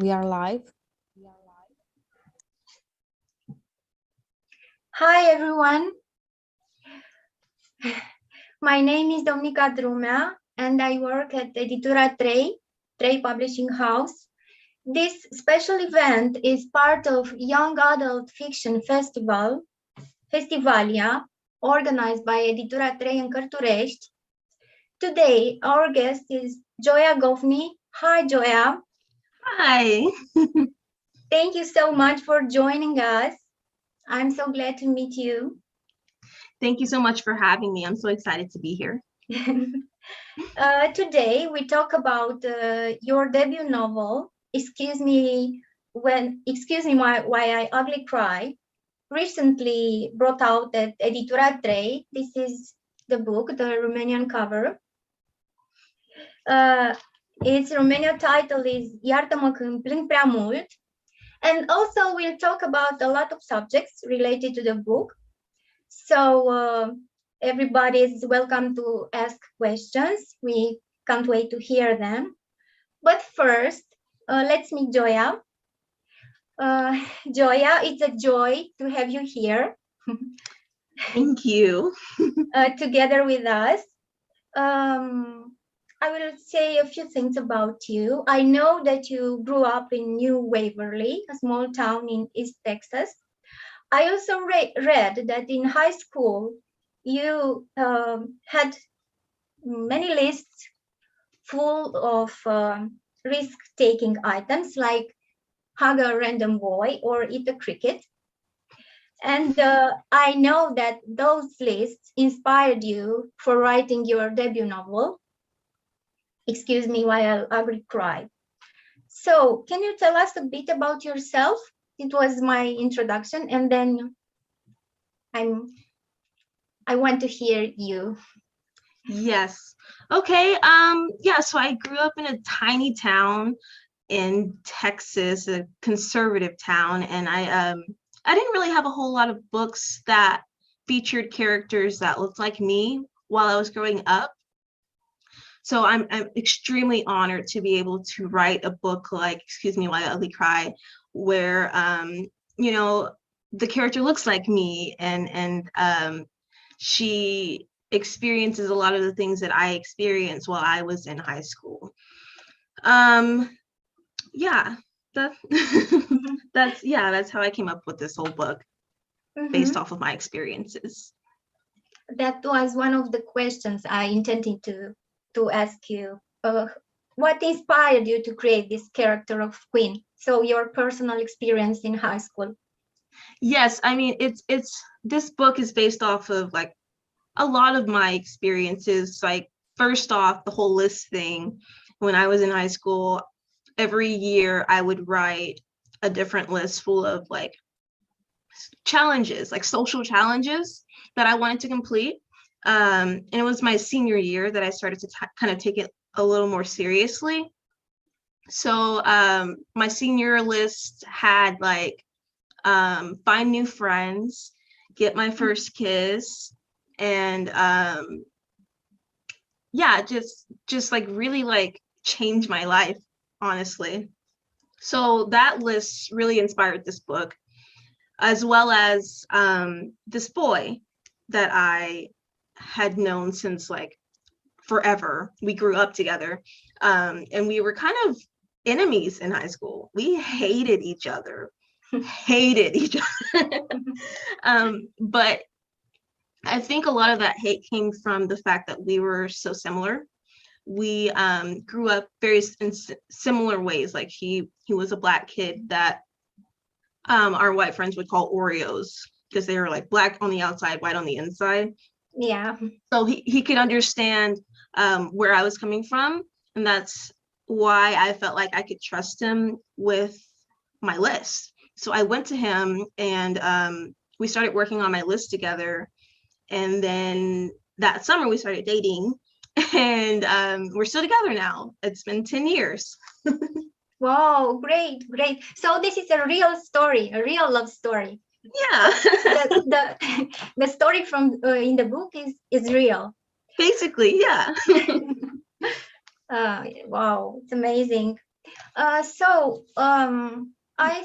We are live. Hi everyone. My name is Domnica Drumea and I work at Editura 3 Publishing House. This special event is part of Young Adult Fiction Festival, FestivalYA, organized by Editura 3 în Carturesti. Today, our guest is Joya Goffney. Hi, Joya. Hi. Thank you so much for joining us. I'm so glad to meet you. Thank you so much for having me. I'm so excited to be here. Today, we talk about your debut novel, Excuse Me Why I Ugly Cry, recently brought out at Editura 3. This is the book, the Romanian cover. Its Romanian title is Iartă-mă că îmi plâng prea mult. And also we'll talk about a lot of subjects related to the book. So everybody is welcome to ask questions. We can't wait to hear them. But first, let's meet Joya. Joya, it's a joy to have you here. Thank you. Together with us. I will say a few things about you. I know that you grew up in New Waverly, a small town in East Texas. I also read that in high school, you had many lists full of risk-taking items like hug a random boy or eat a cricket. And I know that those lists inspired you for writing your debut novel, Excuse Me Why I Ugly Cry. So can you tell us a bit about yourself? It was my introduction, and then I want to hear you. Yes. Okay. Yeah, so I grew up in a tiny town in Texas, a conservative town, and I didn't really have a whole lot of books that featured characters that looked like me while I was growing up. So I'm extremely honored to be able to write a book like Excuse Me Why I Ugly Cry, where you know, the character looks like me and she experiences a lot of the things that I experienced while I was in high school. Yeah, that's how I came up with this whole book, based off of my experiences. That was one of the questions I intended to ask you. What inspired you to create this character of Queen? So your personal experience in high school. Yes, I mean, it's this book is based off of like a lot of my experiences. Like, first off, the whole list thing. When I was in high school, every year I would write a different list full of like challenges, like social challenges that I wanted to complete. And it was my senior year that I started to kind of take it a little more seriously. So my senior list had like find new friends, get my first kiss, and yeah, just like really like change my life, honestly. So that list really inspired this book, as well as this boy that I had known since like forever. We grew up together, and we were kind of enemies in high school. We hated each other. But I think a lot of that hate came from the fact that we were so similar. We grew up in similar ways. Like he was a black kid that our white friends would call Oreos, because they were like black on the outside, white on the inside. Yeah. So he could understand where I was coming from, and that's why I felt like I could trust him with my list. So I went to him and we started working on my list together. And then that summer we started dating, and we're still together now. It's been 10 years. Wow, great. So this is a real story, a real love story. Yeah. the story from in the book is real. Basically, yeah. Wow, it's amazing. I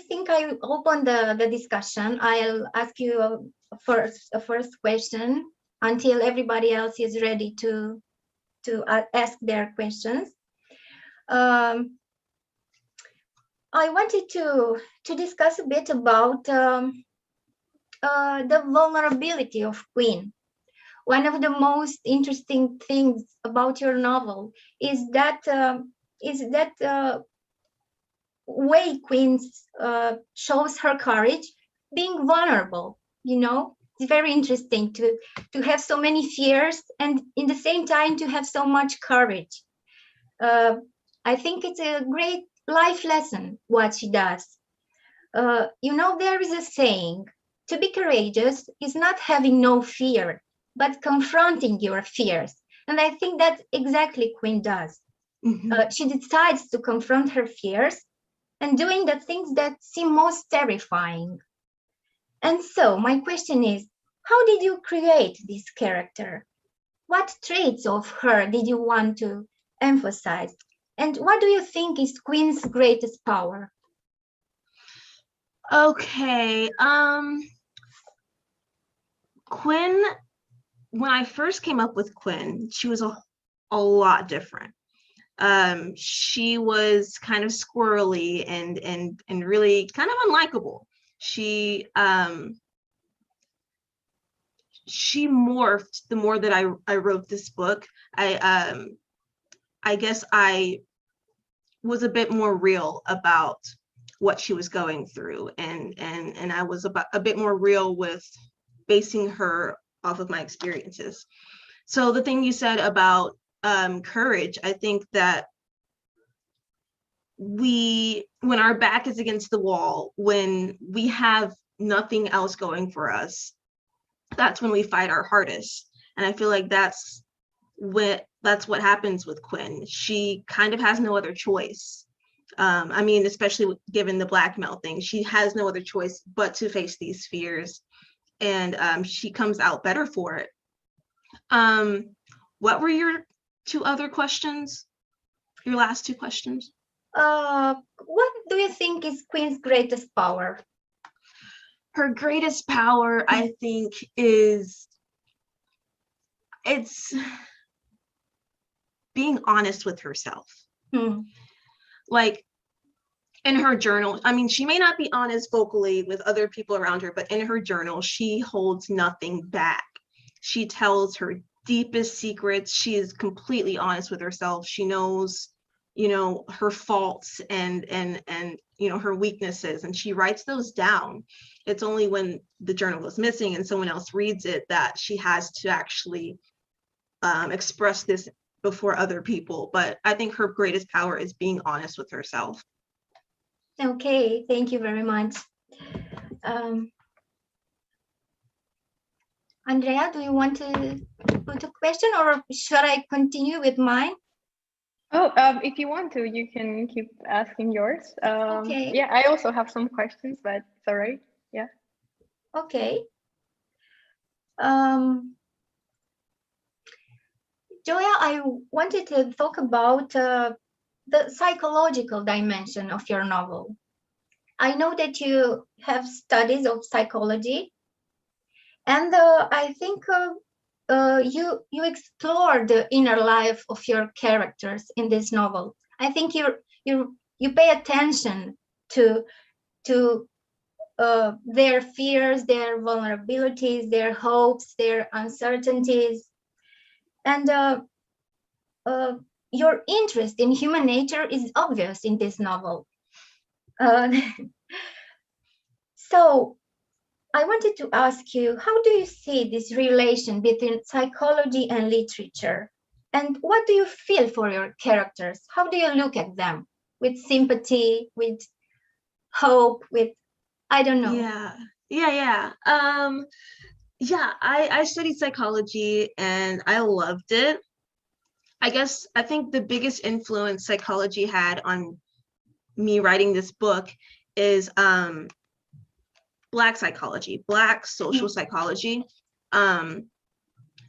think I open the discussion. I'll ask you a first question until everybody else is ready to ask their questions. I wanted to discuss a bit about the vulnerability of Queen. One of the most interesting things about your novel is that way Queen shows her courage, being vulnerable. You know, it's very interesting to have so many fears and in the same time to have so much courage. I think it's a great life lesson what she does. You know, there is a saying: to be courageous is not having no fear, but confronting your fears. And I think that's exactly Queen does. She decides to confront her fears and doing the things that seem most terrifying. And so my question is, how did you create this character? What traits of her did you want to emphasize? And what do you think is Queen's greatest power? Okay. Quinn, when I first came up with Quinn, she was a lot different. She was kind of squirrely and really kind of unlikable. She morphed the more that I wrote this book. I guess I was a bit more real about what she was going through, and I was a bit more real with basing her off of my experiences. So the thing you said about courage, I think that when our back is against the wall, when we have nothing else going for us, that's when we fight our hardest. And I feel like that's what happens with Quinn. She kind of has no other choice. I mean, especially given the blackmail thing, she has no other choice but to face these fears, and she comes out better for it. What were your two other questions? Your last two questions? What do you think is Queen's greatest power? Her greatest power, I think, it's being honest with herself. Like in her journal, I mean, she may not be honest vocally with other people around her, but in her journal, she holds nothing back. She tells her deepest secrets. She is completely honest with herself. She knows, you know, her faults and you know, her weaknesses, and she writes those down. It's only when the journal goes missing and someone else reads it that she has to actually express this before other people. But I think her greatest power is being honest with herself. Okay, thank you very much. Andrea, do you want to put a question, or should I continue with mine? Oh, if you want to, you can keep asking yours. Okay. Yeah, I also have some questions, but it's all right. Yeah. Okay. Joya, I wanted to talk about the psychological dimension of your novel. I know that you have studies of psychology, and I think you explore the inner life of your characters in this novel. I think you pay attention to their fears, their vulnerabilities, their hopes, their uncertainties, and your interest in human nature is obvious in this novel. So I wanted to ask you, how do you see this relation between psychology and literature? And what do you feel for your characters? How do you look at them? With sympathy, with hope, with, I don't know. Yeah. I studied psychology and I loved it. I think the biggest influence psychology had on me writing this book is Black psychology, Black social psychology.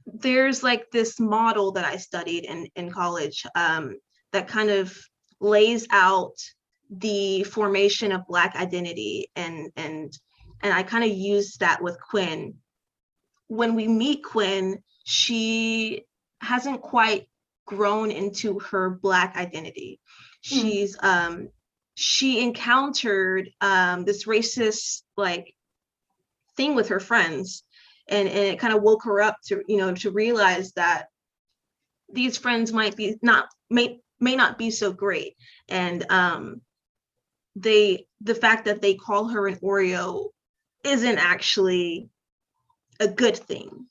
There's like this model that I studied in college that kind of lays out the formation of Black identity, and I kind of used that with Quinn. When we meet Quinn, she hasn't quite grown into her Black identity. She's she encountered this racist like thing with her friends, and it kind of woke her up to, you know, to realize that these friends may not be so great, and the fact that they call her an Oreo isn't actually a good thing.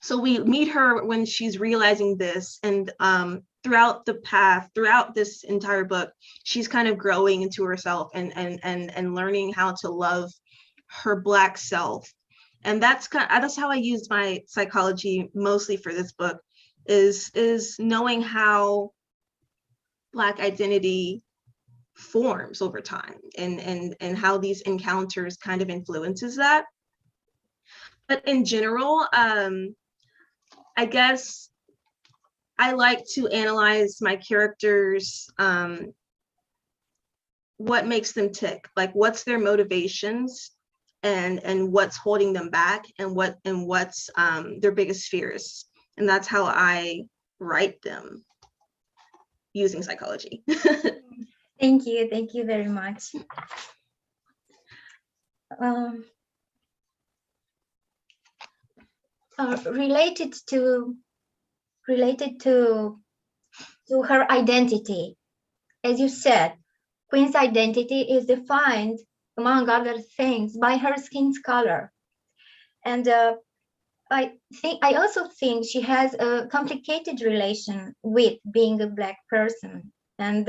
So we meet her when she's realizing this, and throughout this entire book, she's kind of growing into herself and learning how to love her Black self. And that's how I used my psychology mostly for this book, is knowing how Black identity forms over time, and how these encounters kind of influences that. But in general, I guess I like to analyze my characters, what makes them tick, like what's their motivations, and what's holding them back, and what's their biggest fears. And that's how I write them, using psychology. Thank you very much. Related to her identity, as you said, Quinn's identity is defined, among other things, by her skin's color, and I also think she has a complicated relation with being a Black person, and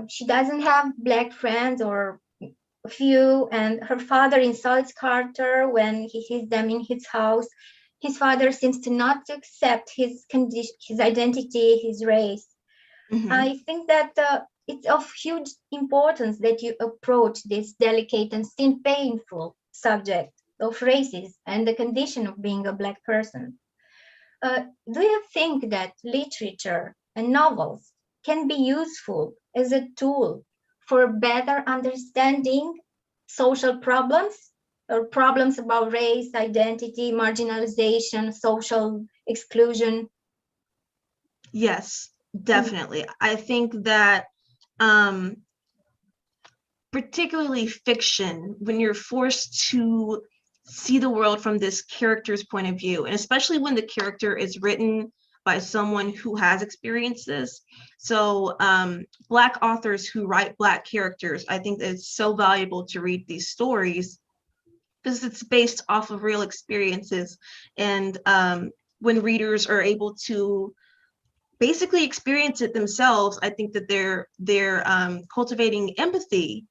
she doesn't have Black friends, or a few, and her father insults Carter when he sees them in his house. His father seems to not accept his condition, his identity, his race. I think that it's of huge importance that you approach this delicate and still painful subject of races and the condition of being a Black person. Do you think that literature and novels can be useful as a tool for better understanding social problems, or problems about race, identity, marginalization, social exclusion? Yes, definitely. I think that particularly fiction, when you're forced to see the world from this character's point of view, and especially when the character is written by someone who has experienced this. So Black authors who write Black characters, I think that it's so valuable to read these stories because it's based off of real experiences. And when readers are able to basically experience it themselves, I think that they're cultivating empathy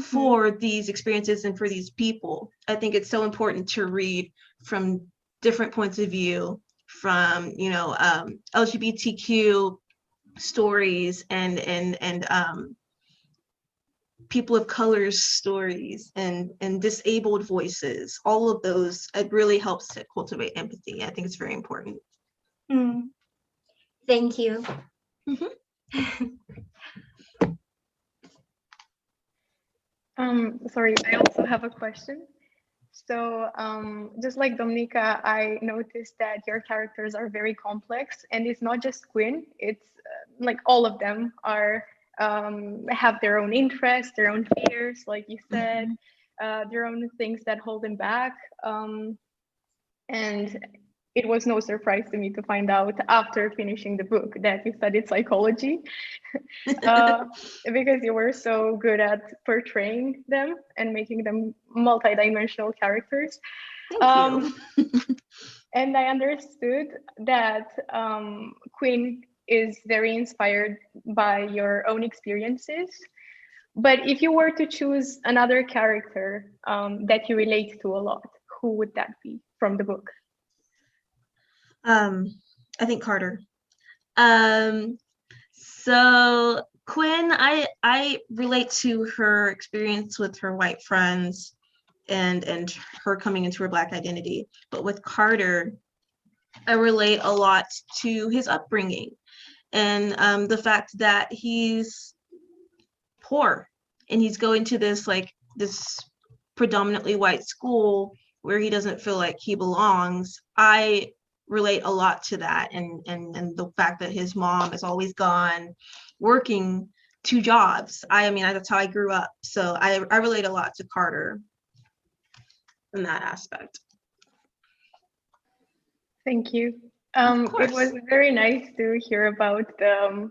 for these experiences and for these people. I think it's so important to read from different points of view, from, you know, LGBTQ stories and people of color's stories and disabled voices. All of those, it really helps to cultivate empathy. I think it's very important. Thank you. Sorry, I also have a question. So just like Dominika, I noticed that your characters are very complex, and it's not just Quinn, it's like all of them are have their own interests, their own fears, like you said, their own things that hold them back. And it was no surprise to me to find out after finishing the book that you studied psychology because you were so good at portraying them and making them multidimensional characters. Thank you. And I understood that Quinn is very inspired by your own experiences. But if you were to choose another character that you relate to a lot, who would that be from the book? I think Carter. So Quinn, I relate to her experience with her white friends and her coming into her Black identity. But with Carter, I relate a lot to his upbringing and the fact that he's poor and he's going to this this predominantly white school where he doesn't feel like he belongs. I relate a lot to that, and the fact that his mom is always gone working 2 jobs. I mean, that's how I grew up, so I relate a lot to Carter in that aspect. Thank you. It was very nice to hear about the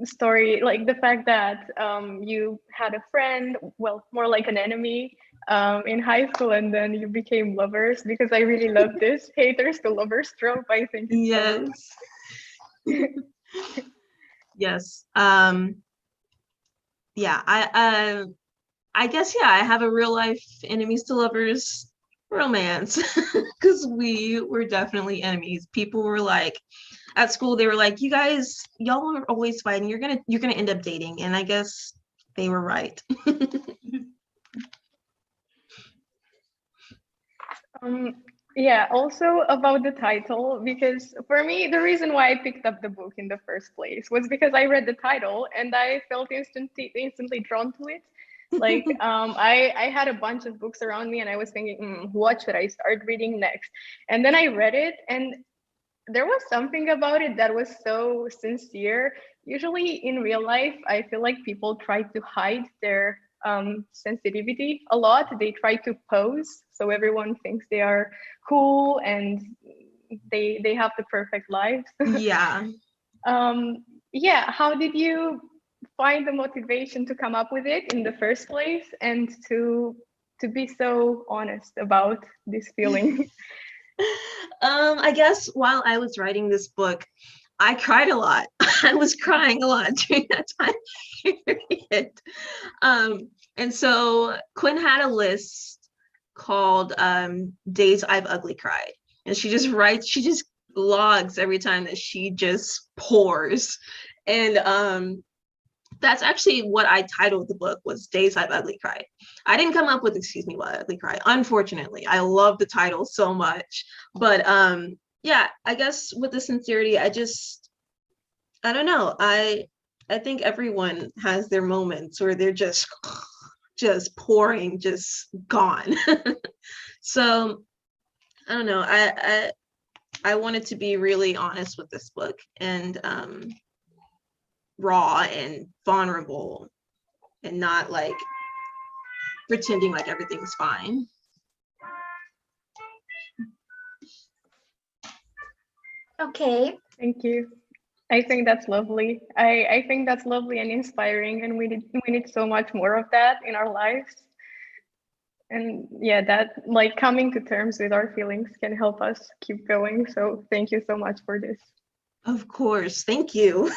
story, like the fact that you had a friend, well, more like an enemy, in high school, and then you became lovers, because I really love this haters to lovers trope. I think it's yes. Yes. Yeah, I guess, yeah, I have a real life enemies to lovers romance, because we were definitely enemies. People were like, at school, they were like, y'all are always fighting, you're gonna end up dating, and I guess they were right. Yeah, also about the title, because for me, the reason why I picked up the book in the first place was because I read the title and I felt instantly drawn to it. Like, I had a bunch of books around me and I was thinking, what should I start reading next? And then I read it, and there was something about it that was so sincere. Usually in real life, I feel like people try to hide their sensitivity a lot. They try to pose so everyone thinks they are cool and they have the perfect lives. Yeah. Yeah, how did you find the motivation to come up with it in the first place, and to be so honest about this feeling? I guess while I was writing this book, I cried a lot. I was crying a lot during that time period. And so Quinn had a list called Days I've Ugly Cried. And she just logs every time that she just pours. And that's actually what I titled the book, was Days I've Ugly Cried. I didn't come up with What Ugly Cried, unfortunately. I love the title so much. But yeah, I guess with the sincerity, I don't know. I think everyone has their moments where they're just pouring, just gone. So I don't know. I wanted to be really honest with this book, and raw and vulnerable, and not like pretending like everything's fine. Okay. Thank you. I think that's lovely. I think that's lovely and inspiring, and we need so much more of that in our lives. And yeah, that, like, coming to terms with our feelings can help us keep going. So thank you so much for this. Of course, thank you.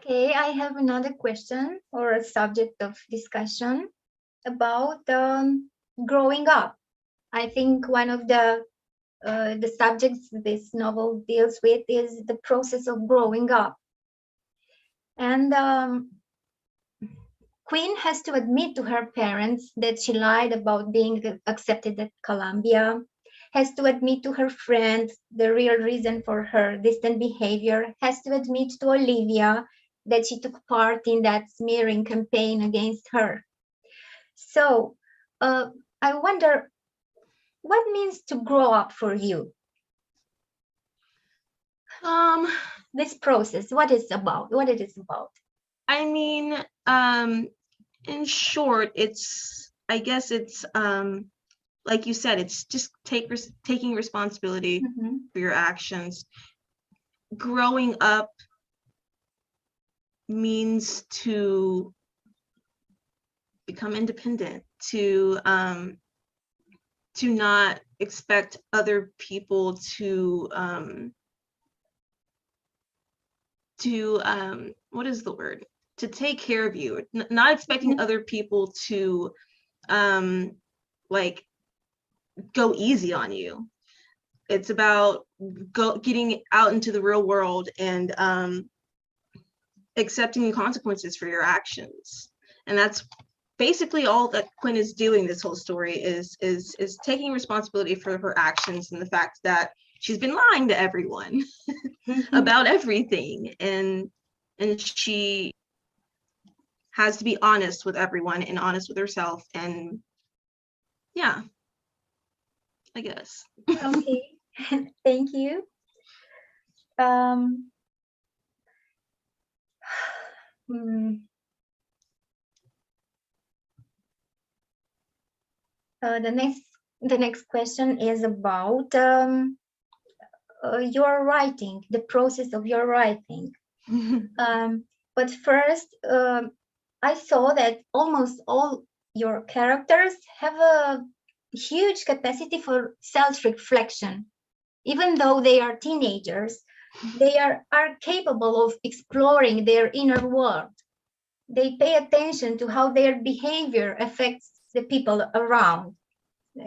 Okay, I have another question, or a subject of discussion, about growing up. I think one of the subjects this novel deals with is the process of growing up. And Queen has to admit to her parents that she lied about being accepted at Columbia, has to admit to her friends the real reason for her distant behavior, has to admit to Olivia that she took part in that smearing campaign against her. So I wonder, what means to grow up for you? This process, what it is about? I mean, in short, I guess it's like you said, it's just taking responsibility for your actions. Growing up means to become independent, to not expect other people to what is the word? To take care of you, not expecting other people to like go easy on you. It's about getting out into the real world and accepting consequences for your actions. And that's basically all that Quinn is doing this whole story is taking responsibility for her actions and the fact that she's been lying to everyone about everything, and she has to be honest with everyone and honest with herself, and yeah, I guess. Okay, thank you. The next question is about your writing, the process of your writing. But first, I saw that almost all your characters have a huge capacity for self-reflection. Even though they are teenagers, they are capable of exploring their inner world. They pay attention to how their behavior affects the people around.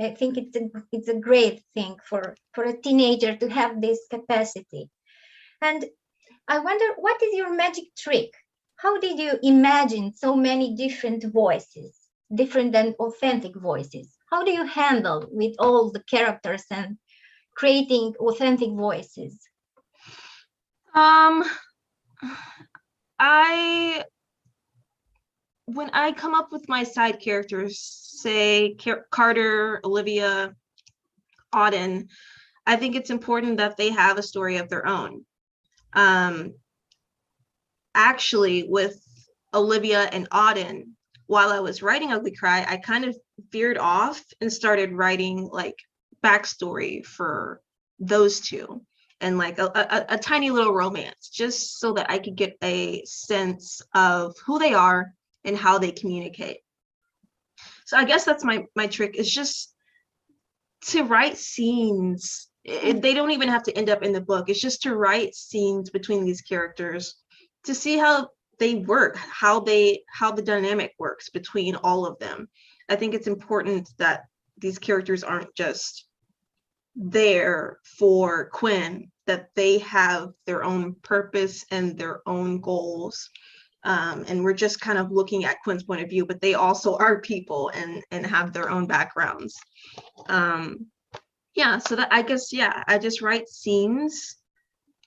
I think it's a great thing for a teenager to have this capacity. And I wonder, what is your magic trick? How did you imagine so many different voices, different and authentic voices? How do you handle with all the characters and creating authentic voices? When I come up with my side characters, say Carter, Olivia, Auden, I think it's important that they have a story of their own. Actually, with Olivia and Auden, while I was writing Ugly Cry, I kind of veered off and started writing like backstory for those two and like a tiny little romance, just so that I could get a sense of who they are and how they communicate. So I guess that's my trick, is just to write scenes. They don't even have to end up in the book. It's just to write scenes between these characters to see how they work, how the dynamic works between all of them. I think it's important that these characters aren't just there for Quinn, that they have their own purpose and their own goals. And we're just kind of looking at Quinn's point of view, but they also are people and have their own backgrounds. Yeah, so that, I guess, yeah, I just write scenes,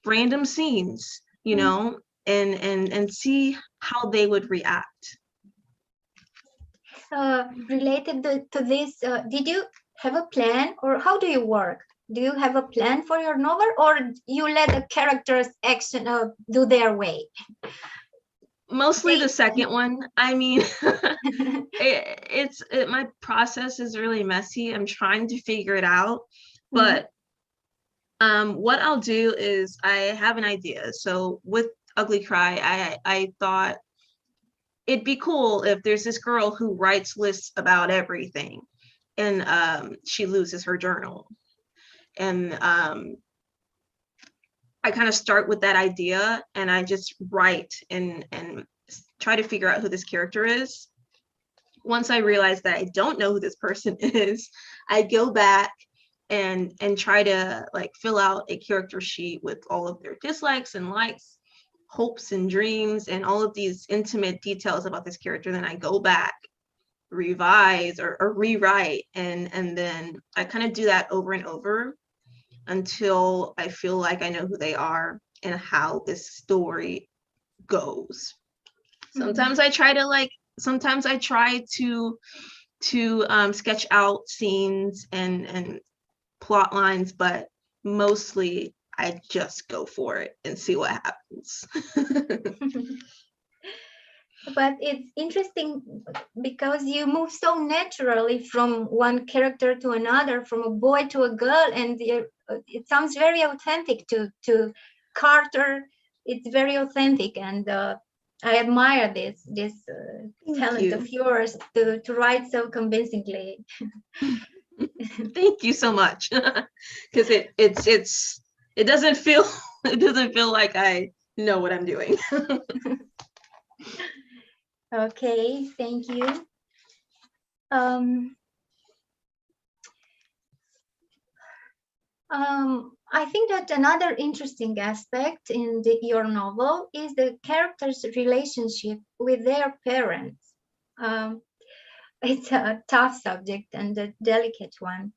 random scenes, you know, and see how they would react. Related to this, did you have a plan, or how do you work? Do you have a plan for your novel, or you let the characters action do their way? Mostly the second one. I mean, my process is really messy. I'm trying to figure it out, but what I'll do is I have an idea. So with Ugly Cry, I thought it'd be cool if there's this girl who writes lists about everything, and she loses her journal, and I kind of start with that idea, and I just write and try to figure out who this character is. Once I realize that I don't know who this person is, I go back and try to like fill out a character sheet with all of their dislikes and likes, hopes and dreams, and all of these intimate details about this character. Then I go back, revise or rewrite, and then I kind of do that over and over until I feel like I know who they are and how this story goes. Sometimes I try to sketch out scenes and plot lines, but mostly I just go for it and see what happens. But it's interesting because you move so naturally from one character to another, from a boy to a girl, and it sounds very authentic to Carter. It's very authentic, and I admire this talent of yours to write so convincingly. Thank you so much, because it doesn't feel like I know what I'm doing. Okay, thank you. I think that another interesting aspect in your novel is the characters' relationship with their parents. it's a tough subject and a delicate one.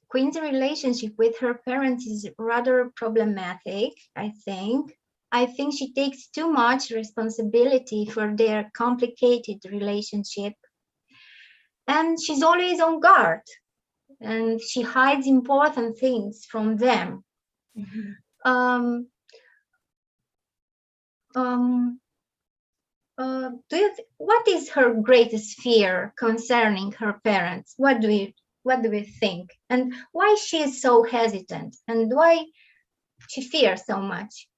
Queen's relationship with her parents is rather problematic, I think. I think she takes too much responsibility for their complicated relationship. And she's always on guard. And she hides important things from them. Mm-hmm. What is her greatest fear concerning her parents? What do we think? And why she is so hesitant? And why she fears so much?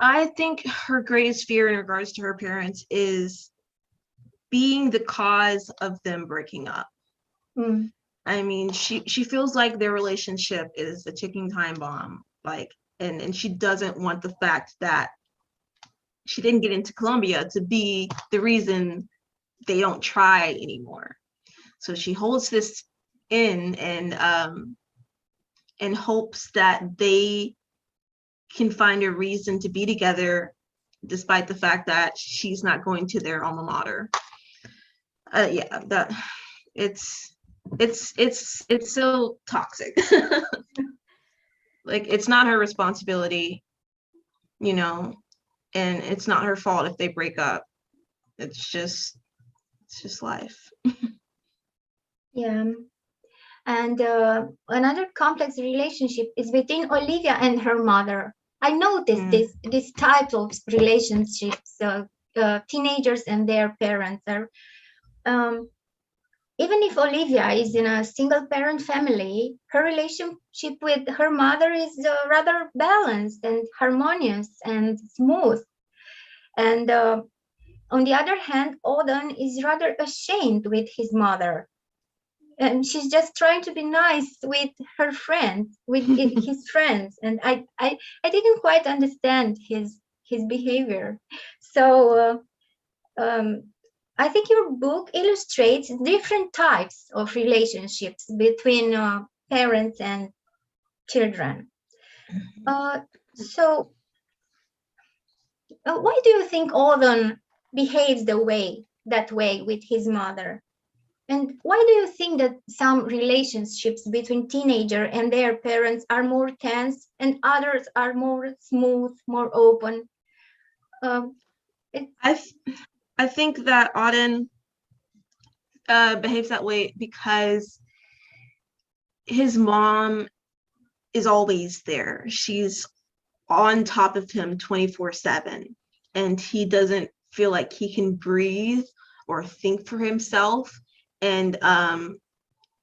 I think her greatest fear in regards to her parents is being the cause of them breaking up. Mm. I mean, she feels like their relationship is a ticking time bomb, like, and she doesn't want the fact that she didn't get into Columbia to be the reason they don't try anymore. So she holds this in and hopes that they can find a reason to be together, despite the fact that she's not going to their alma mater. Yeah, that it's so toxic. Like, it's not her responsibility, you know, and it's not her fault if they break up. It's just life. Yeah. And another complex relationship is between Olivia and her mother. I noticed this type of relationships, teenagers and their parents are, even if Olivia is in a single parent family, her relationship with her mother is rather balanced and harmonious and smooth. And on the other hand, Odin is rather ashamed with his mother. And she's just trying to be nice with her friends, with his friends. And I didn't quite understand his behavior. So I think your book illustrates different types of relationships between parents and children. So why do you think Odin behaves that way with his mother? And why do you think that some relationships between teenager and their parents are more tense and others are more smooth, more open? I think that Auden behaves that way because his mom is always there. She's on top of him 24/7, and he doesn't feel like he can breathe or think for himself. And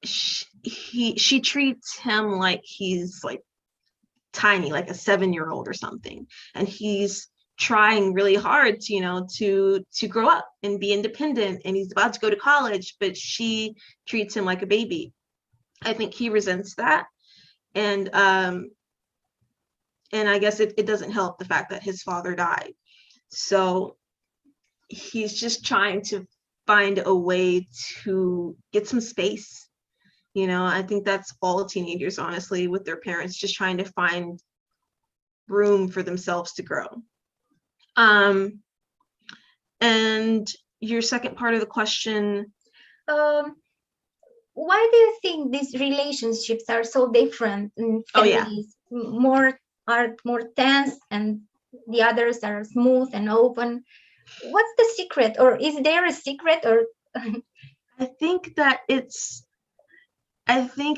she treats him like he's like tiny, like a 7-year-old or something, and he's trying really hard to, you know, to grow up and be independent, and he's about to go to college, but she treats him like a baby. I think he resents that, and I guess it doesn't help the fact that his father died, so he's just trying to find a way to get some space. You know, I think that's all teenagers, honestly, with their parents, just trying to find room for themselves to grow. And your second part of the question, why do you think these relationships are so different in families? Are more tense and the others are smooth and open. What's the secret, or is there a secret? Or I think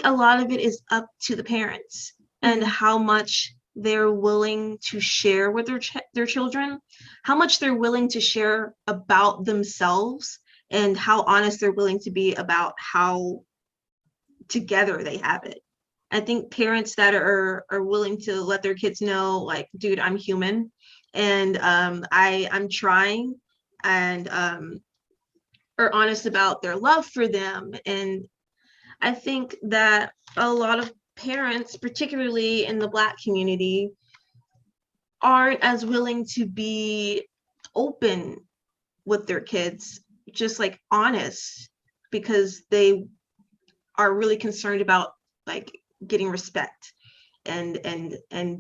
a lot of it is up to the parents and how much they're willing to share with their children, how much they're willing to share about themselves, and how honest they're willing to be about how together they have it. I think parents that are willing to let their kids know, like, dude, I'm human, and I'm trying, and are honest about their love for them. And I think that a lot of parents, particularly in the Black community, aren't as willing to be open with their kids, just like honest, because they are really concerned about like getting respect and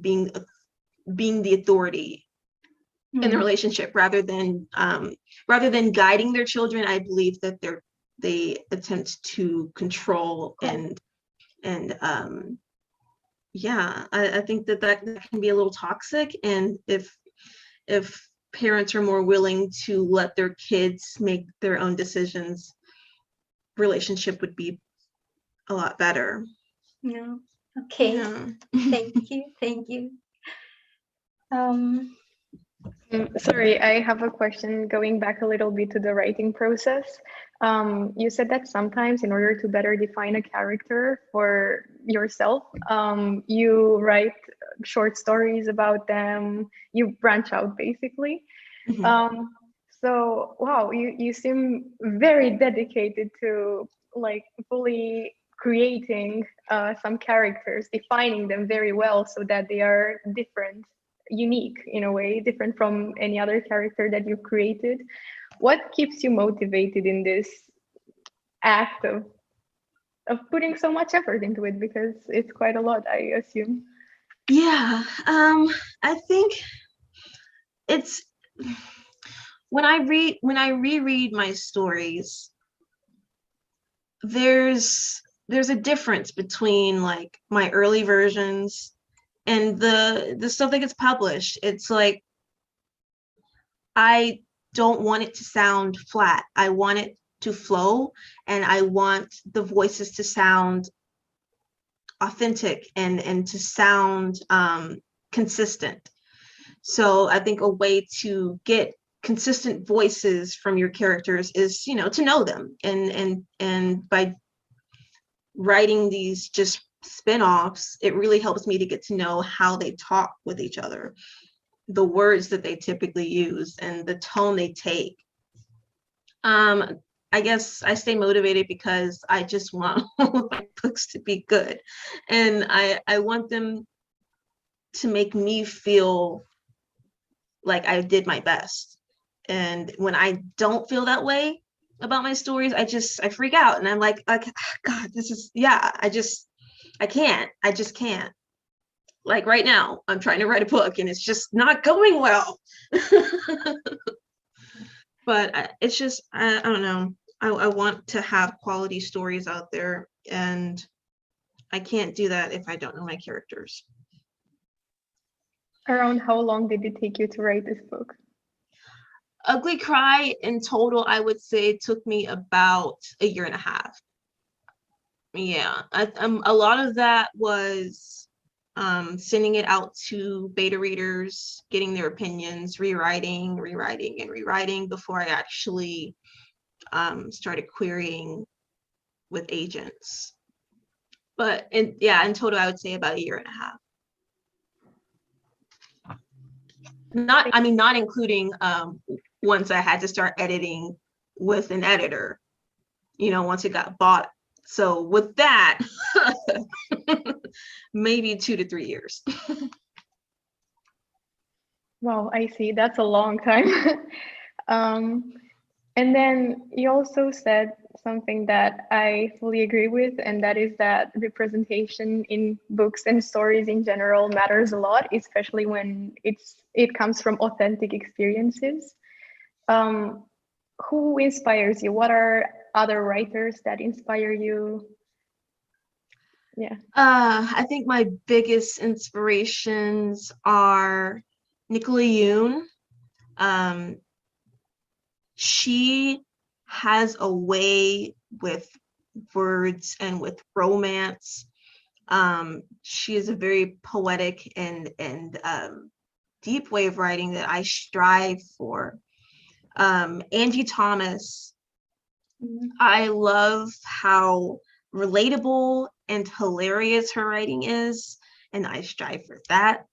being the authority in the relationship, rather than guiding their children. I believe that they attempt to control and yeah, I think that can be a little toxic. And if parents are more willing to let their kids make their own decisions, relationship would be a lot better. Yeah. Okay. Yeah. Thank you. Sorry, I have a question going back a little bit to the writing process. You said that sometimes in order to better define a character for yourself, you write short stories about them, you branch out basically. Mm-hmm. So wow, you seem very dedicated to like fully creating some characters, defining them very well so that they are different, unique in a way, different from any other character that you've created. What keeps you motivated in this act of putting so much effort into it? Because it's quite a lot, I assume. Yeah, I think it's when I reread my stories, there's a difference between like my early versions and the stuff that gets published. It's like I don't want it to sound flat. I want it to flow, and I want the voices to sound authentic and to sound consistent. So I think a way to get consistent voices from your characters is, to know them, and by writing these just spin-offs, it really helps me to get to know how they talk with each other, the words that they typically use, and the tone they take. I guess I stay motivated because I just want all of my books to be good, and I want them to make me feel like I did my best. And when I don't feel that way about my stories, I freak out, and I'm like, God, this is, I just can't. Like right now, I'm trying to write a book and it's just not going well. But it's just, I don't know. I want to have quality stories out there, and I can't do that if I don't know my characters. Around how long did it take you to write this book? Ugly Cry in total, I would say it took me about a year and a half. Yeah, a lot of that was sending it out to beta readers, getting their opinions, rewriting before I actually started querying with agents. But in total, I would say about a year and a half. Not including once I had to start editing with an editor, once it got bought. So with that, maybe 2 to 3 years. Wow, I see. That's a long time. And then you also said something that I fully agree with, and that is that representation in books and stories in general matters a lot, especially when it comes from authentic experiences. Who inspires you? What are other writers that inspire you? Yeah. I think my biggest inspirations are Nicola Yoon. She has a way with words and with romance. She is a very poetic and deep way of writing that I strive for. Angie Thomas, I love how relatable and hilarious her writing is, and I strive for that.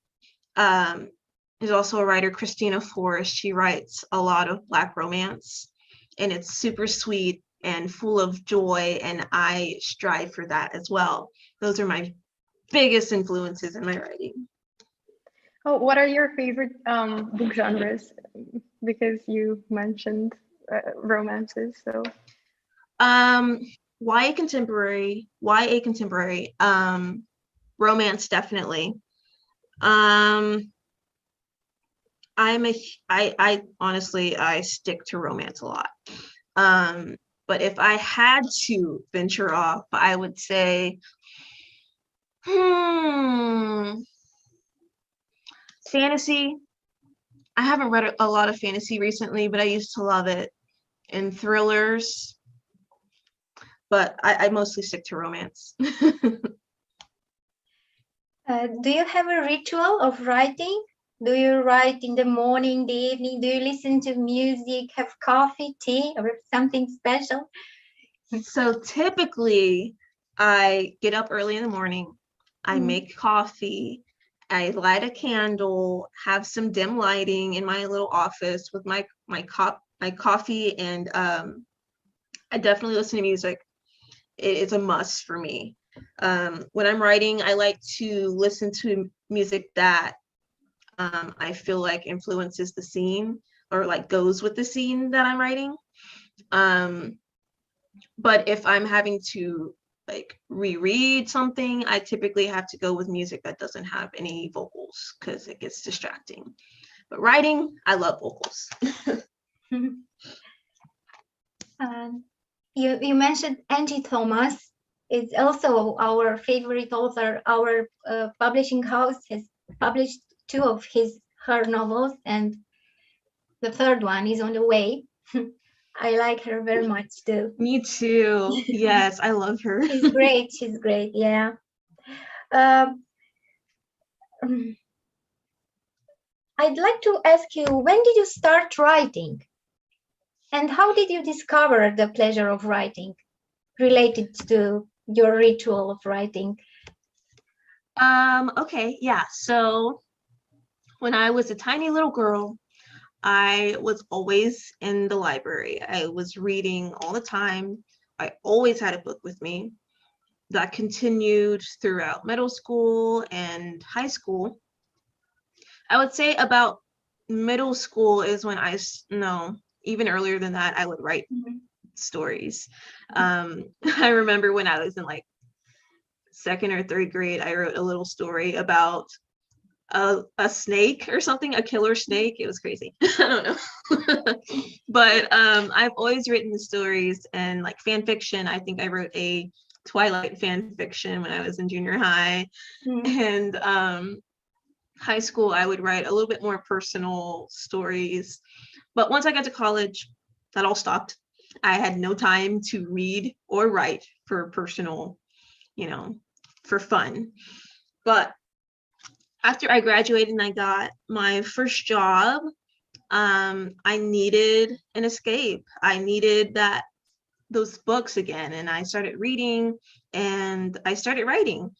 There's also a writer, Christina Forrest. She writes a lot of Black romance, and it's super sweet and full of joy, and I strive for that as well. Those are my biggest influences in my writing. Oh, what are your favorite book genres? Because you mentioned romances, so. YA contemporary, romance definitely. I honestly, I stick to romance a lot. But if I had to venture off, I would say, fantasy. I haven't read a lot of fantasy recently, but I used to love it. And thrillers, but I mostly stick to romance. Do you have a ritual of writing? Do you write in the morning, the evening? Do you listen to music, have coffee, tea, or something special? So typically, I get up early in the morning, I make coffee, I light a candle, have some dim lighting in my little office with my coffee, and I definitely listen to music. It's a must for me. When I'm writing, I like to listen to music that I feel like influences the scene or like goes with the scene that I'm writing. But if I'm having to like reread something, I typically have to go with music that doesn't have any vocals because it gets distracting. But writing, I love vocals. You mentioned Angie Thomas. It's also our favorite author. Our publishing house has published two of her novels, and the third one is on the way. I like her very much too. Me too. Yes, I love her. She's great. She's great. Yeah. I'd like to ask you, when did you start writing? And how did you discover the pleasure of writing related to your ritual of writing? Okay, yeah. So when I was a tiny little girl, I was always in the library. I was reading all the time. I always had a book with me. That continued throughout middle school and high school. I would say about middle school is when even earlier than that, I would write stories. I remember when I was in like second or third grade, I wrote a little story about a snake or something, a killer snake. It was crazy. I don't know. But I've always written the stories and like fan fiction. I think I wrote a Twilight fan fiction when I was in junior high. And high school, I would write a little bit more personal stories. But once I got to college, that all stopped. I had no time to read or write for personal, for fun. But after I graduated and I got my first job, I needed an escape. I needed those books again. And I started reading and I started writing.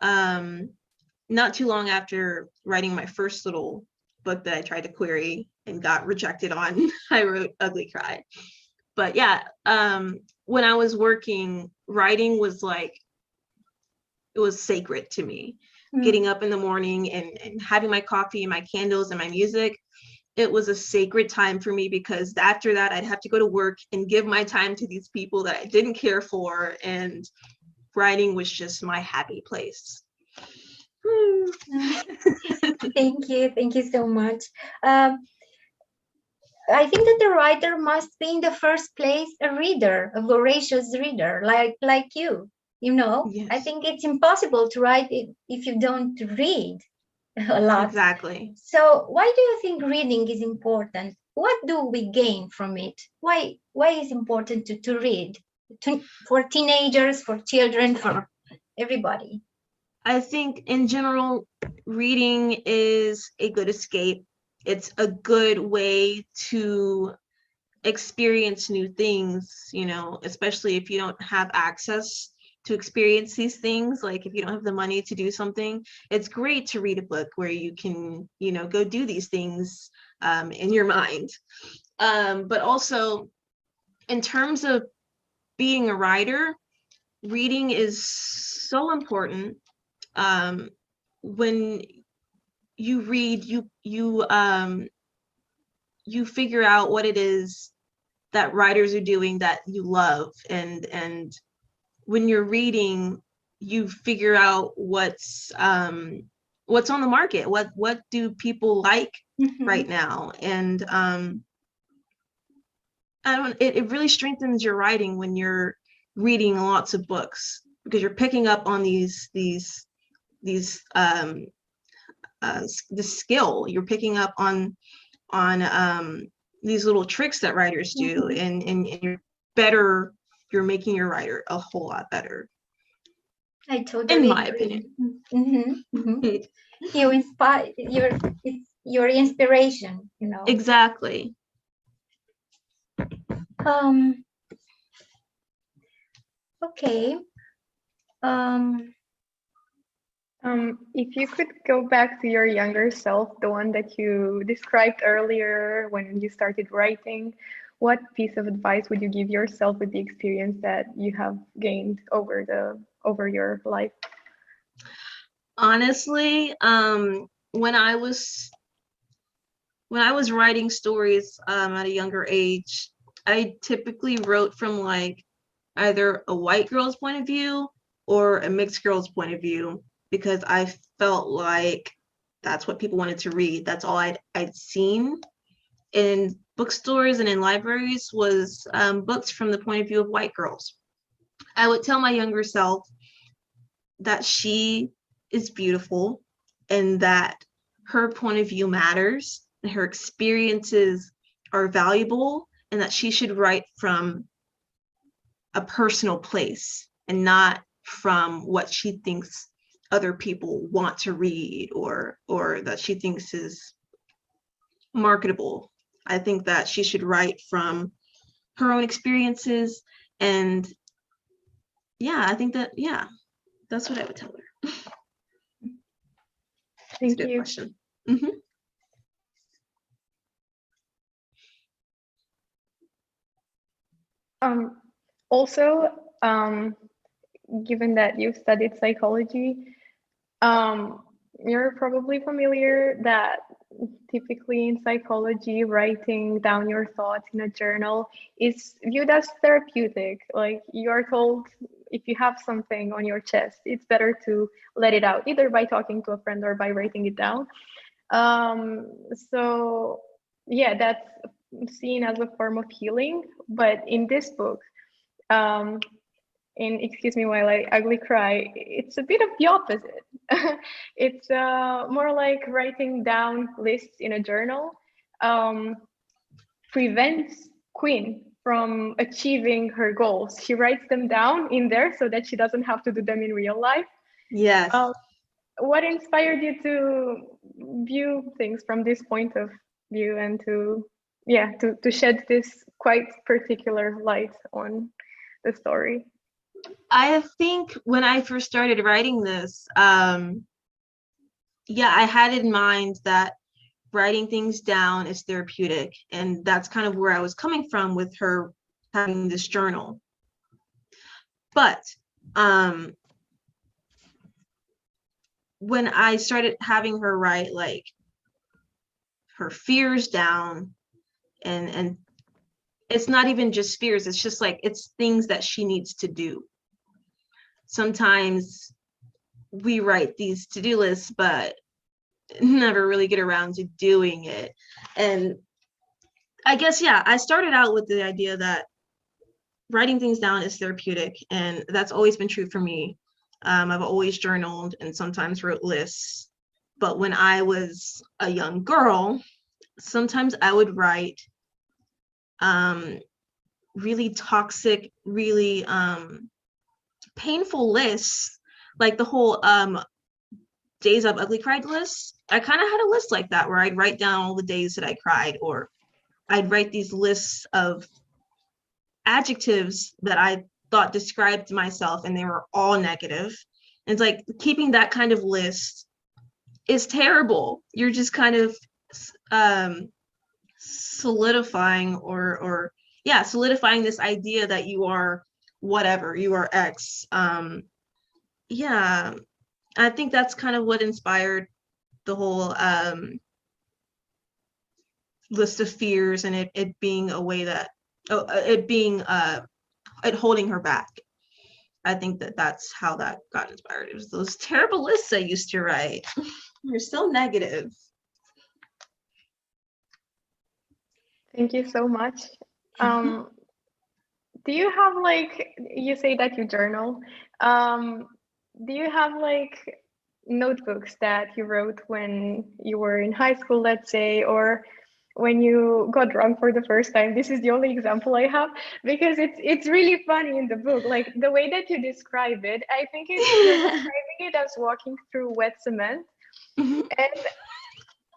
Not too long after writing my first little book that I tried to query and got rejected on, I wrote Ugly Cry. But yeah, when I was working, writing was like, it was sacred to me. Getting up in the morning and having my coffee and my candles and my music, it was a sacred time for me, because after that I'd have to go to work and give my time to these people that I didn't care for, and writing was just my happy place. Thank you so much. I think that the writer must be in the first place a reader, a voracious reader, like you. Yes. I think it's impossible to write if you don't read a lot. Exactly. So why do you think reading is important? What do we gain from it? Why is it important to read? For teenagers, for children, for everybody? I think in general, reading is a good escape. It's a good way to experience new things, especially if you don't have access to experience these things. Like if you don't have the money to do something, it's great to read a book where you can, go do these things in your mind. But also in terms of being a writer, reading is so important. When you read, you figure out what it is that writers are doing that you love, and when you're reading, you figure out what's what's on the market, what do people like right now. And it really strengthens your writing when you're reading lots of books, because you're picking up on the skill. You're picking up on these little tricks that writers do, and you're making your writer a whole lot better. I totally in my agree. opinion. You inspire your inspiration, you know. Exactly. Okay. If you could go back to your younger self, the one that you described earlier when you started writing, what piece of advice would you give yourself with the experience that you have gained over your life? Honestly, when I was writing stories at a younger age, I typically wrote from like either a white girl's point of view or a mixed girl's point of view, because I felt like that's what people wanted to read. That's all I'd seen in bookstores and in libraries was books from the point of view of white girls. I would tell my younger self that she is beautiful and that her point of view matters and her experiences are valuable, and that she should write from a personal place and not from what she thinks other people want to read or that she thinks is marketable. I think that she should write from her own experiences, and yeah, I think that, yeah, that's what I would tell her. Thank Good you. question. Also, given that you studied psychology, you're probably familiar that typically in psychology, writing down your thoughts in a journal is viewed as therapeutic. Like you are told, if you have something on your chest, it's better to let it out, either by talking to a friend or by writing it down. So yeah, that's seen as a form of healing. But in this book, in Excuse Me While I Ugly Cry, it's a bit of the opposite. It's more like writing down lists in a journal prevents Queen from achieving her goals. She writes them down in there so that she doesn't have to do them in real life. Yes. What inspired you to view things from this point of view and to shed this quite particular light on the story? I think when I first started writing this, I had in mind that writing things down is therapeutic, and that's kind of where I was coming from with her having this journal. But when I started having her write like her fears down, and it's not even just fears, it's just like it's things that she needs to do. Sometimes we write these to-do lists, but never really get around to doing it. And I guess, I started out with the idea that writing things down is therapeutic, and that's always been true for me. I've always journaled and sometimes wrote lists, but when I was a young girl, sometimes I would write really toxic, really painful lists, like the whole days I've ugly cried list. I kind of had a list like that where I'd write down all the days that I cried, or I'd write these lists of adjectives that I thought described myself, and they were all negative. And it's like keeping that kind of list is terrible. You're just kind of solidifying solidifying this idea that you are whatever, you are X. I think that's kind of what inspired the whole list of fears, and it being a way that it holding her back. I think that's how that got inspired. It was those terrible lists I used to write. You're so negative. Thank you so much. Do you have like, you say that you journal, do you have like notebooks that you wrote when you were in high school, let's say, or when you got drunk for the first time? This is the only example I have, because it's really funny in the book, like the way that you describe it. I think you're describing it as walking through wet cement. And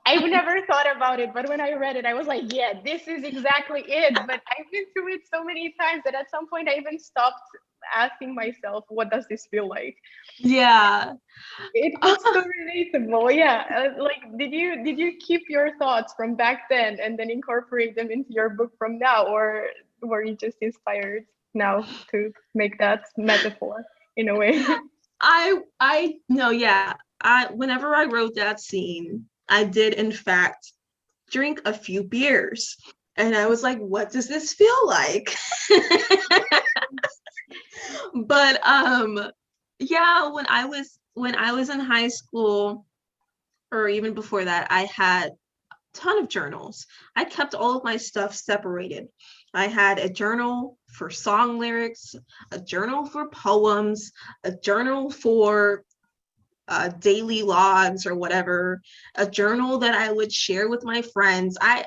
I've never thought about it, but when I read it, I was like, yeah, this is exactly it. But I've been through it so many times that at some point I even stopped asking myself, what does this feel like? Yeah. It was so relatable. Yeah. Like, did you keep your thoughts from back then and then incorporate them into your book from now, or were you just inspired now to make that metaphor in a way? I no, yeah. Whenever I wrote that scene, I did in fact drink a few beers, and I was like, what does this feel like? But yeah, when I was in high school, or even before that, I had a ton of journals. I kept all of my stuff separated. I had a journal for song lyrics, a journal for poems, a journal for daily logs or whatever, a journal that I would share with my friends. I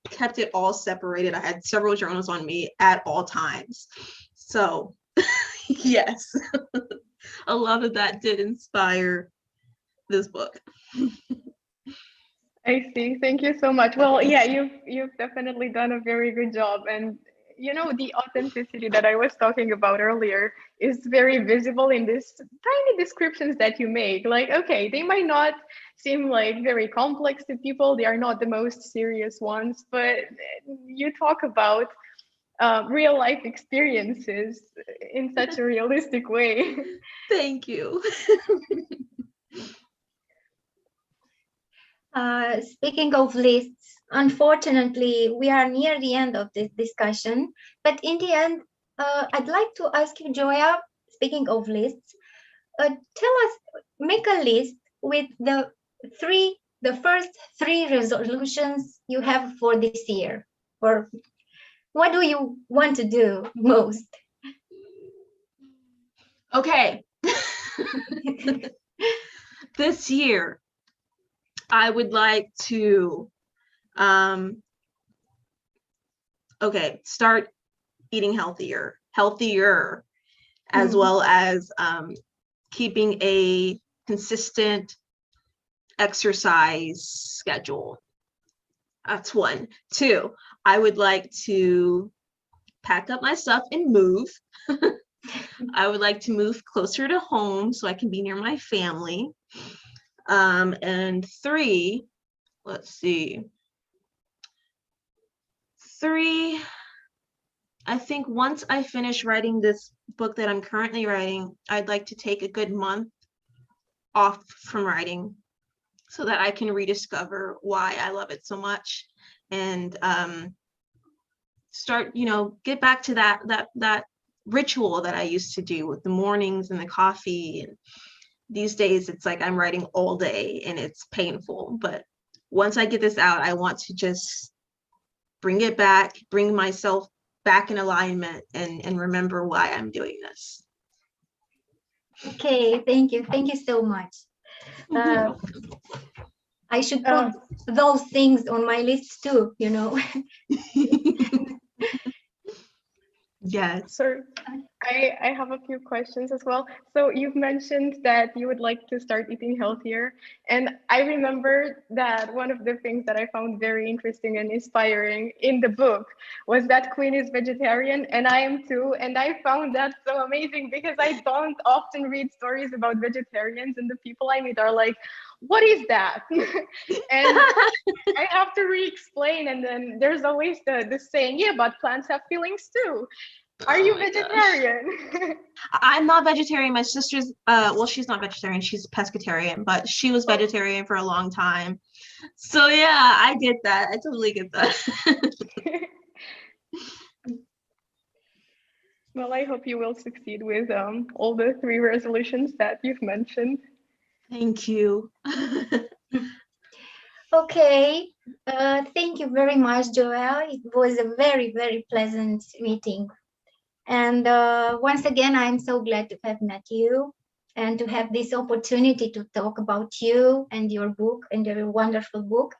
kept it all separated. I had several journals on me at all times. So yes, a lot of that did inspire this book. I see. Thank you so much. Well, yeah, you've definitely done a very good job. And you know, the authenticity that I was talking about earlier is very visible in these tiny descriptions that you make. Like, okay, they might not seem like very complex to people. They are not the most serious ones, but you talk about real life experiences in such a realistic way. Thank you. Speaking of lists, unfortunately, we are near the end of this discussion. But in the end, I'd like to ask you, Joya, speaking of lists, tell us, make a list with the first three resolutions you have for this year. Or what do you want to do most? Okay. This year, I would like to start eating healthier, as well as keeping a consistent exercise schedule. That's one. Two, I would like to pack up my stuff and move. I would like to move closer to home so I can be near my family. And three, I think once I finish writing this book that I'm currently writing, I'd like to take a good month off from writing so that I can rediscover why I love it so much, and start, get back to that ritual that I used to do with the mornings and the coffee. And these days it's like I'm writing all day and it's painful, but once I get this out, I want to just bring it back, bring myself back in alignment, and remember why I'm doing this. Okay, thank you so much. I should put those things on my list too, Yes. So I have a few questions as well. So you've mentioned that you would like to start eating healthier. And I remember that one of the things that I found very interesting and inspiring in the book was that Queen is vegetarian, and I am too. And I found that so amazing because I don't often read stories about vegetarians, and the people I meet are like, what is that? And I have to re-explain, and then there's always the saying, yeah, but plants have feelings too. Are you vegetarian? I'm not vegetarian. My sister's she's not vegetarian, she's pescatarian, but she was vegetarian for a long time. So yeah, I get that. I totally get that. Well, I hope you will succeed with all the 3 resolutions that you've mentioned. Thank you. Okay, thank you very much, Joya. It was a very, very pleasant meeting. And once again, I'm so glad to have met you and to have this opportunity to talk about you and your book and your wonderful book.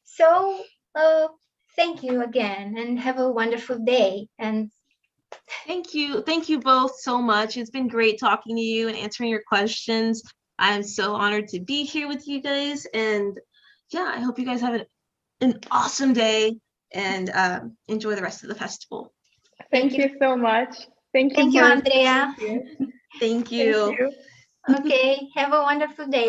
So thank you again and have a wonderful day. And Thank you both so much. It's been great talking to you and answering your questions. I'm so honored to be here with you guys, and yeah, I hope you guys have an awesome day and enjoy the rest of the festival. Thank you so much. Thank you, Andrea. Thank you. Thank you. Okay, have a wonderful day.